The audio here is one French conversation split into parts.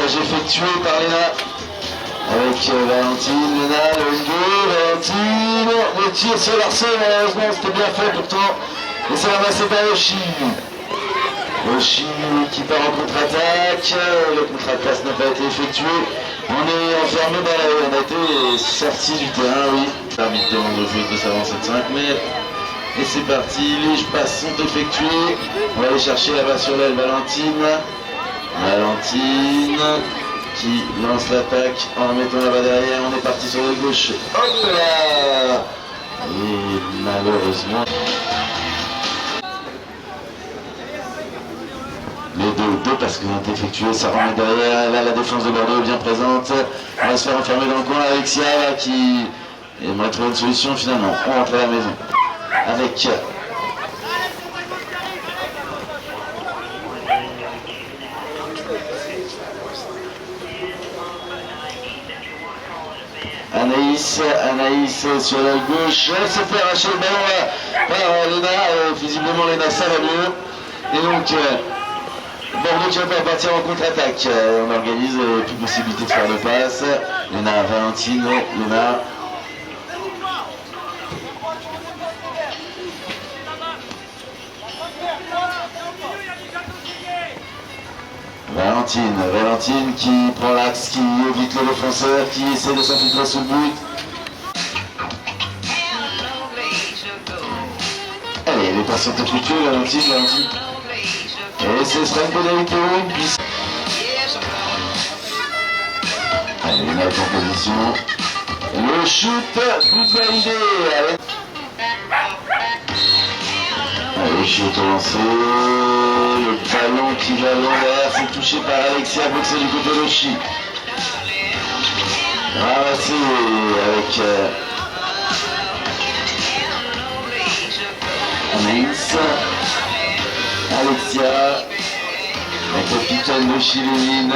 passage effectué par Léna. Avec Valentine, Léna, le 2, Valentine, le tir sur l'arceau, malheureusement c'était bien fait pourtant. Et c'est ramassé par Oshi. Oshi qui part en contre-attaque, le contre-passe n'a pas été effectué. On est enfermé dans la... On a été sorti du terrain, oui. L'arbitre demande au joueur de s'avancer de 5 mètres. Et c'est parti, les passes sont effectuées. On va aller chercher là-bas sur l'aile Valentine. Valentine qui lance l'attaque en mettant là-bas derrière. On est parti sur la gauche. Hop là! Et malheureusement... Les deux passes qui ont été effectuées, ça remet derrière. Là, la défense de Bordeaux est bien présente. On va se faire enfermer dans le coin. Alexia là, qui aimerait trouver une solution finalement. On rentre à la maison. Avec Anaïs sur la gauche. Elle s'est fait arracher le ballon par Léna. Visiblement Léna ça va mieux. Et donc Bordeaux qui va pas partir en contre-attaque. On organise plus de possibilité de faire de passe. Léna, Valentine, Léna. Valentine qui prend l'axe, qui évite le défenseur, qui essaie de s'infiltrer sous le but. Allez, les passes sont effectuées, Valentine. Et ce sera une pénalité. Allez, Léna est en position. Le shoot, but validé. Allez, shoot lancé. Le ballon qui va à l'envers, c'est touché par Alexia, boxé du côté de Chi. Ramassé avec Anaïs. Alexia, la capitaine de Chiléline.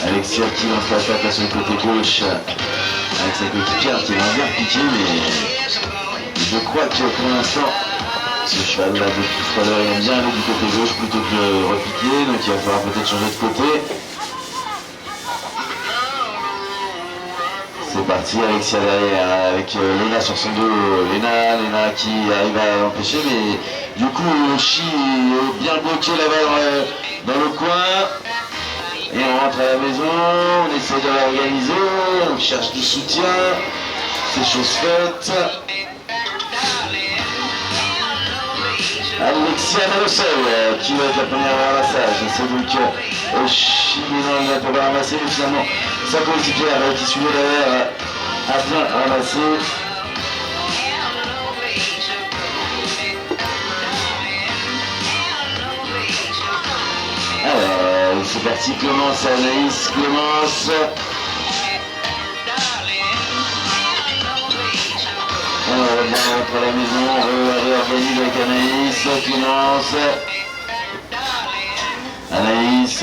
Alexia qui lance l'attaque sur le côté gauche avec sa coéquipière qui va bien piquer, mais je crois que pour l'instant ce cheval là depuis tout à l'heure il aime bien aller du côté gauche plutôt que de repiquer, donc il va falloir peut-être changer de côté. C'est parti, Alexia derrière avec Léna sur son dos. Léna qui arrive à l'empêcher, mais du coup Chi est bien bloqué là-bas dans le coin. Et on rentre à la maison, on essaie de l'organiser, on cherche du soutien, c'est chose faite. Alexia Marosel qui va être la première à ramassage. C'est donc Chiménon qui va ramasser, mais finalement sa coéquipière qui suivait derrière a bien ramassé. Alors, c'est parti, Clémence, Anaïs, Clémence. On rentre à la maison, on réorganise avec Anaïs, Clémence, Anaïs,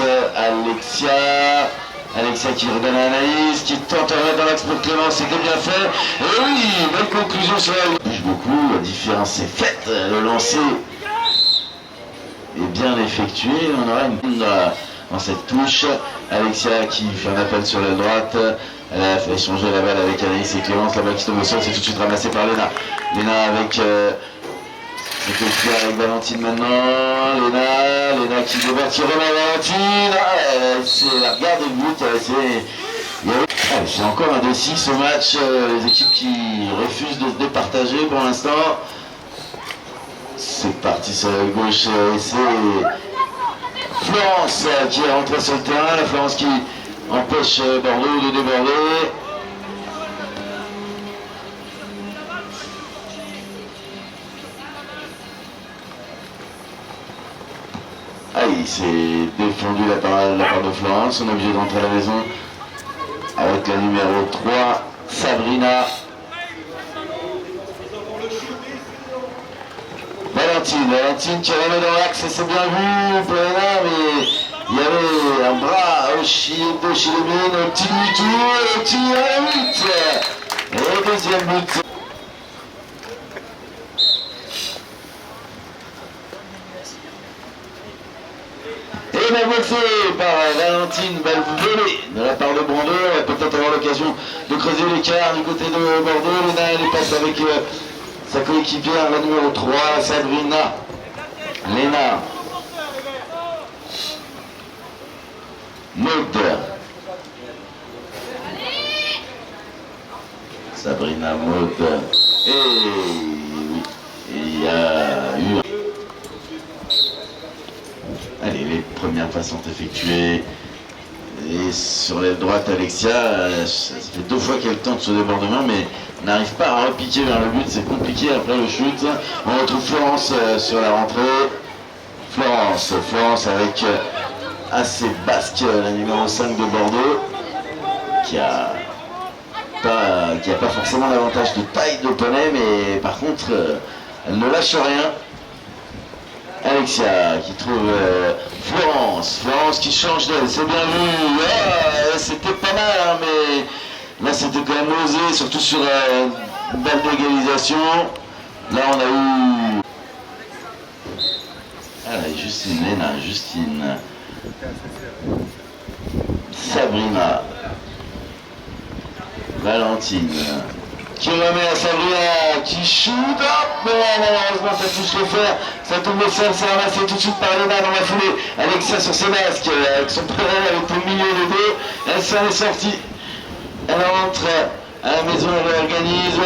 Alexia qui redonne à Anaïs, qui tente de remettre dans l'axe pour Clémence, c'était bien fait. Et oui, belle conclusion sur la bouge beaucoup, la différence est faite, le lancer est bien effectué, on aura une dans cette touche. Alexia qui fait un appel sur la droite. Elle a fait échanger la balle avec Anaïs et Clémence. La balle qui tombe au sol, c'est tout de suite ramassé par Léna. Léna avec avec Valentine maintenant. Léna qui devrait tirer à Valentine. C'est la regarde le but. C'est encore un 2-6 au match. Les équipes qui refusent de se départager pour l'instant. C'est parti sur la gauche. Et c'est Florence qui est rentrée sur le terrain. La Florence qui empêche Bordeaux de déborder. Il s'est défendu la part de Florence. On est obligé de rentrer à la maison avec la numéro 3, Sabrina. Valentine qui remet dans l'axe, c'est bien vu pour Léna, mais il y avait un bras de Chilémine, au petit tour, au petit but. Et deuxième but. Et Navo renversé par Valentine, balle volée de la part de Brando. Elle va peut-être avoir l'occasion de creuser l'écart du côté de Bordeaux. Léna, elle passe avec sa coéquipière, la numéro 3, Sabrina. Léna. Maud. Sabrina, Maud. Et oui, il y a eu... Allez, les premières passes sont effectuées. Et sur l'aile droite, Alexia, ça fait 2 fois qu'elle tente ce débordement, mais n'arrive pas à repiquer vers le but. C'est compliqué après le shoot. On retrouve Florence sur la rentrée. Florence avec assez basque, la numéro 5 de Bordeaux, qui a pas forcément l'avantage de taille de poney, mais par contre, elle ne lâche rien. Alexia qui trouve Florence qui change d'aile, c'est bien vu, c'était pas mal, hein, mais là c'était quand même osé, surtout sur une balle d'égalisation. Là on a eu... Justine, Sabrina, Valentine, qui remet à Sabrina, qui shoot, mais malheureusement ça touche le fer, ça tombe au sol, c'est ramassé tout de suite par Léna dans la foulée. Alexia sur ses masques, avec son prénom, elle est au milieu des deux, elle s'en est sortie, elle rentre à la maison, elle réorganise,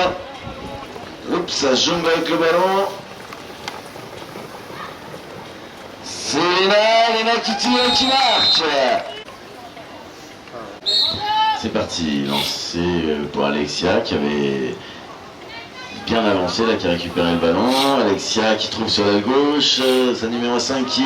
oups, ça jongle avec le ballon. C'est Léna qui tire, qui marque. C'est parti, lancé pour Alexia qui avait bien avancé, là qui a récupéré le ballon. Alexia qui trouve sur la gauche, sa numéro 5 qui...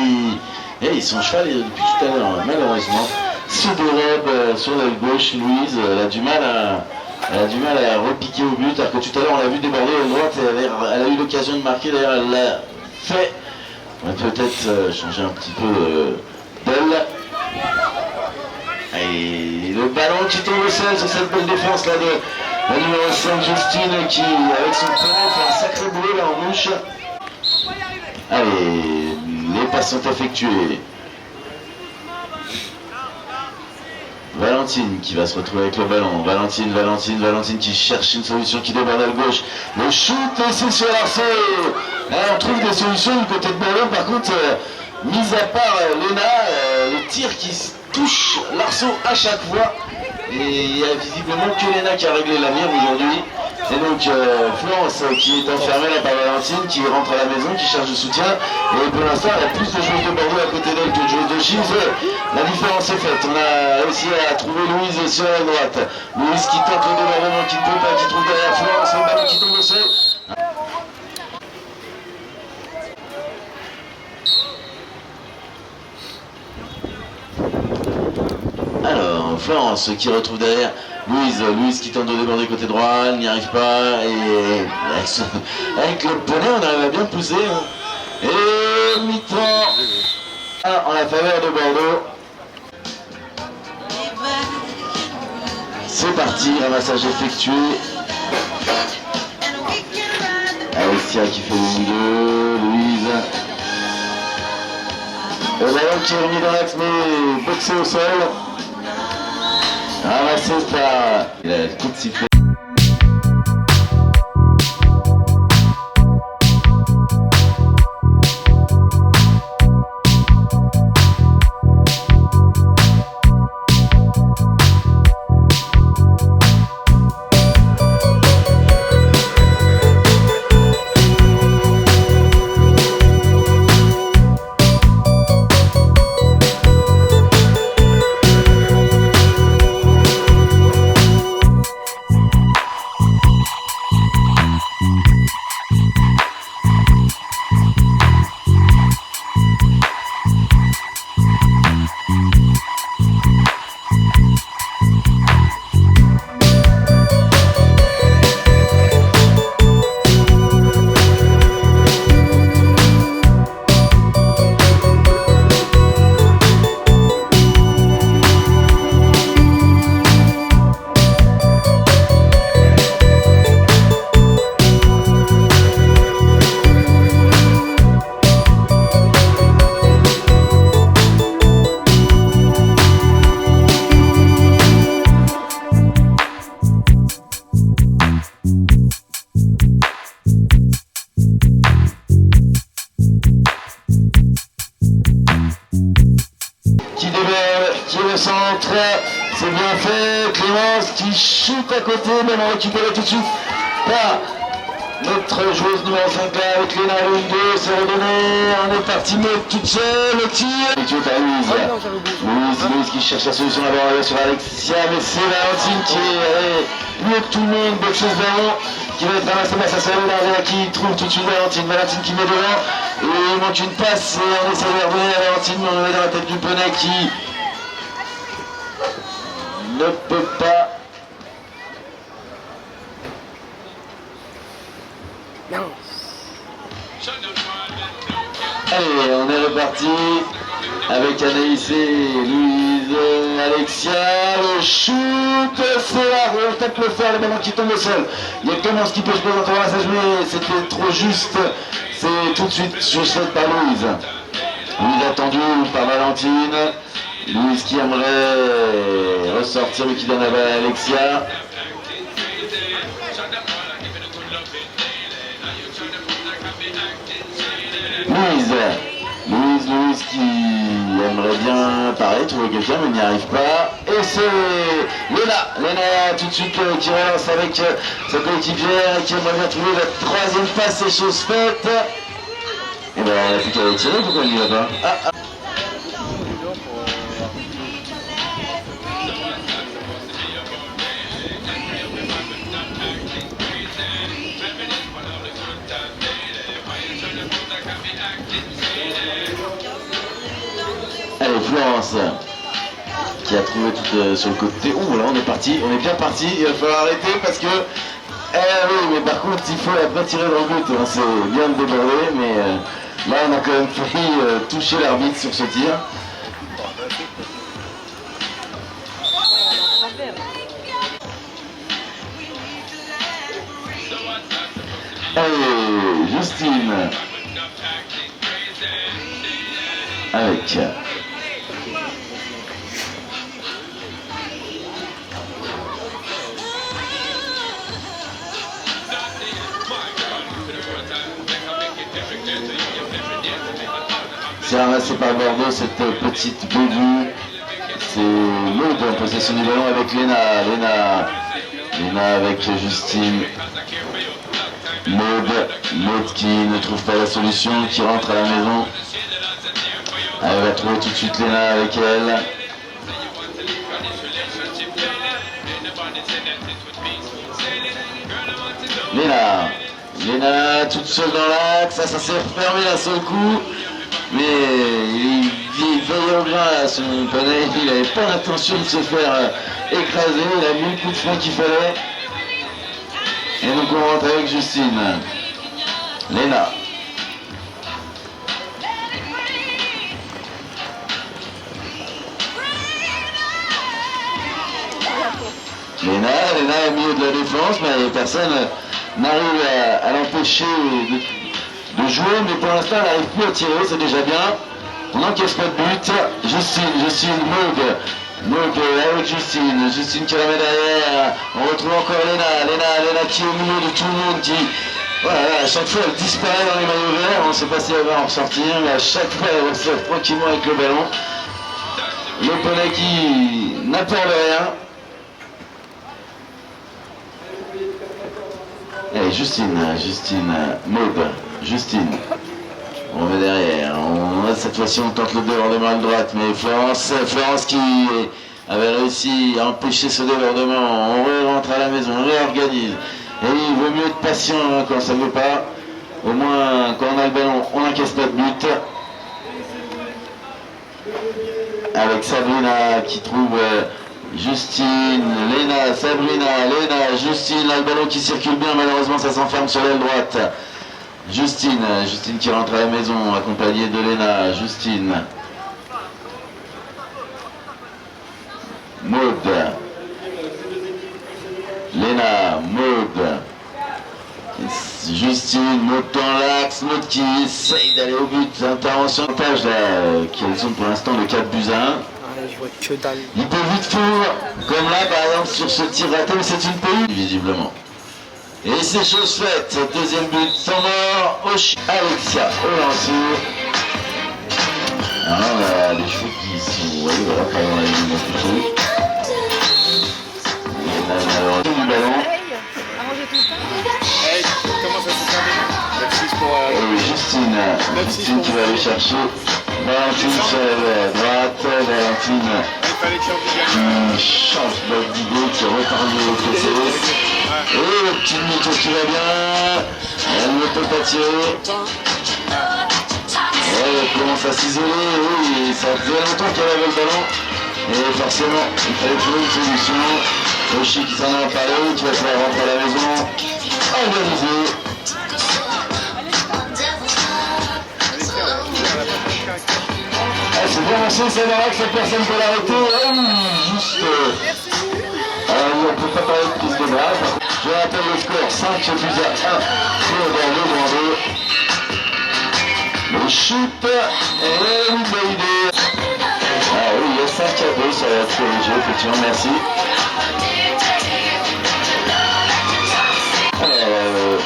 ils sont cheval depuis tout à l'heure, malheureusement. Se dérobe sur la gauche, Louise, elle a du mal à repiquer au but, alors que tout à l'heure on l'a vu déborder à droite et elle a eu l'occasion de marquer, d'ailleurs elle l'a fait. On va peut-être changer un petit peu d'elle. Et le ballon qui tombe au sol sur cette belle défense là de la numéro 5 Justine qui avec son prénom fait un sacré boulot là en bouche. Allez, les passes sont effectuées. Valentine qui va se retrouver avec le ballon. Valentine qui cherche une solution, qui déborde à gauche. Le shoot laissé sur l'arceau. Là on trouve des solutions du côté de Bordeaux. Par contre, mis à part Léna, le tir qui touche l'arceau à chaque fois. Et il n'y a visiblement que Léna qui a réglé la mire aujourd'hui. Et donc Florence qui est enfermée là par Valentine, qui rentre à la maison, qui cherche du soutien. Et pour l'instant elle a plus de joueuses de Bordeaux à côté d'elle que de joueuses de Chives. La différence est faite. On a réussi à trouver Louise sur la droite. Louise qui tente le débordement, qui ne peut pas, qui trouve derrière Florence, le ballon qui tombe au sol. Alors, Florence qui retrouve derrière Louise qui tente de déborder côté droit, elle n'y arrive pas, et avec le poney on arrive à bien pousser. Hein. Et mi-temps en la faveur de Bordeaux. C'est parti, ramassage effectué. Alexia qui fait le milieu, Louise. Le ballon qui est remis dans l'axe mais boxé au sol. Ramassé par... Il a le coup de sifflet. contre. C'est bien fait. Clémence qui chute à côté, mais on récupère tout de suite par notre joueuse numéro 5 là avec Léna Lunde. C'est redonné. On est parti, mais toute seule. Le tir. Et tu es à Louise. Louise qui cherche la solution d'abord sur Alexia, mais c'est Valentine qui est mieux que tout le monde. Boxeuse ballon qui va être ramassé par sa sœur qui trouve tout de suite Valentine. Valentine qui met devant. Et il manque une passe et on essaie de redonner à Valentine, mais on est dans la tête du poney qui ne peut pas. Allez, on est reparti avec Anaïs et Louise, Alexia, le shoot, c'est là, on tape le fer, le ballon qui tombe au sol. Il y a Clémence qui peut se présenter au ramassage, mais c'était trop juste. C'est tout de suite juste par Louise. Louise attendue par Valentine. Louise qui aimerait ressortir, mais qui donne à Alexia. Louise qui aimerait bien pareil, trouver quelqu'un mais n'y arrive pas. Et c'est Léna tout de suite qui relance avec sa coéquipière et qui aimerait bien trouver la troisième passe, c'est chose faite. Et ben elle a plus qu'à aller tirer, pourquoi elle n'y va pas? Allez, Florence qui a trouvé tout sur le côté. Ouh, là on est parti, on est bien parti. Il va falloir arrêter parce que. Oui, mais par contre, il faut après tirer dans le but. On s'est bien débordé, mais là on a quand même failli toucher l'arbitre sur ce tir. Allez, Justine avec c'est ramassé par Bordeaux cette petite bévue. C'est Maud en possession du ballon avec Léna avec Justine. Maud qui ne trouve pas la solution, qui rentre à la maison. Elle va trouver tout de suite Léna avec elle. Léna toute seule dans l'axe, ça s'est refermé d'un seul coup. Mais il veillait bien à son poney, il n'avait pas l'intention de se faire écraser, il a mis le coup de frein qu'il fallait. Et donc on rentre avec Justine. Léna. Léna est au milieu de la défense, mais personne n'arrive à l'empêcher de jouer, mais pour l'instant elle n'arrive plus à tirer, c'est déjà bien. On n'encaisse pas de but. Justine, Maud avec Justine qui la met derrière. On retrouve encore Léna qui est au milieu de tout le monde, qui voilà, à chaque fois elle disparaît dans les maillots verts. On ne sait pas si elle va en ressortir, mais à chaque fois elle ressort tranquillement avec le ballon. Le poney qui n'apporte rien. Allez, Justine, Maud, Justine. On met derrière. Cette fois-ci, on tente le débordement à droite, mais Florence qui avait réussi à empêcher ce débordement. On rentre à la maison, on réorganise. Et il vaut mieux être patient quand ça ne veut pas. Au moins, quand on a le ballon, on n'encaisse pas de but. Avec Sabrina qui trouve Justine, Léna, Justine, là le ballon qui circule bien, malheureusement ça s'enferme sur l'aile droite. Justine qui rentre à la maison, accompagnée de Léna, Justine. Maud. Léna, Maud. Justine, Maud dans l'axe, Maud qui essaye d'aller au but. Intervention de page là, qui sont pour l'instant le 4 buts à 1. Il peut vite fondre, comme là par exemple sur ce tir raté, mais c'est une PU visiblement. Et c'est chose faite, deuxième but sans mort, Alexia au lancer. Alors on a les cheveux qui sont Oui, voilà, pas dans la ligne du tout. Et là, malheureusement, du ballon. Hey, comment ça se passe? 9-6 pour... Oui, Justine qui va aller chercher. Valentine sur la droite, Valentine qui change d'idée, qui retarde le PC. Et le petit Nico qui va bien. Elle ne peut pas tirer. Elle commence à s'isoler, oui, ça faisait longtemps qu'elle avait le ballon. Et forcément, il fallait trouver une solution. Oshi qui s'en a parlé, qui va pouvoir rentrer à la maison. Organisé. Ah, c'est bien lancé, c'est là que cette personne peut l'arrêter. Juste. On ne peut pas parler de prise de balle. Je rappelle le score 5 buts à 1 pour Bordeaux. Le shoot et une bonne idée. Ah oui, il y a 5 à 2 sur la trilogie, effectivement, merci. Alors,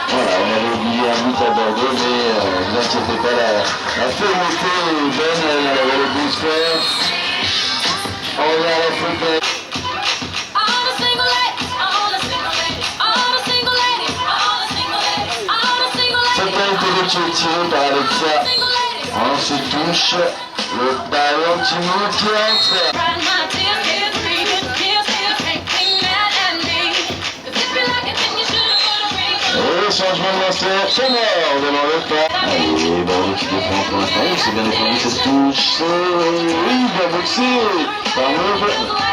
voilà, on avait oublié un but à Bordeaux, mais ne vous inquiétez pas, la fermeté est bonne, elle avait le bon score. On regarde la faute. Qui est tiré par Alexa. On se touche. Le ballon qui monte, qui entre. Et changement de lanceur, c'est mort, on demande le pas. Allez, Bordeaux qui défend pour l'instant. C'est bien défendu cette touche. Oui, bien boxé. Par Mauve.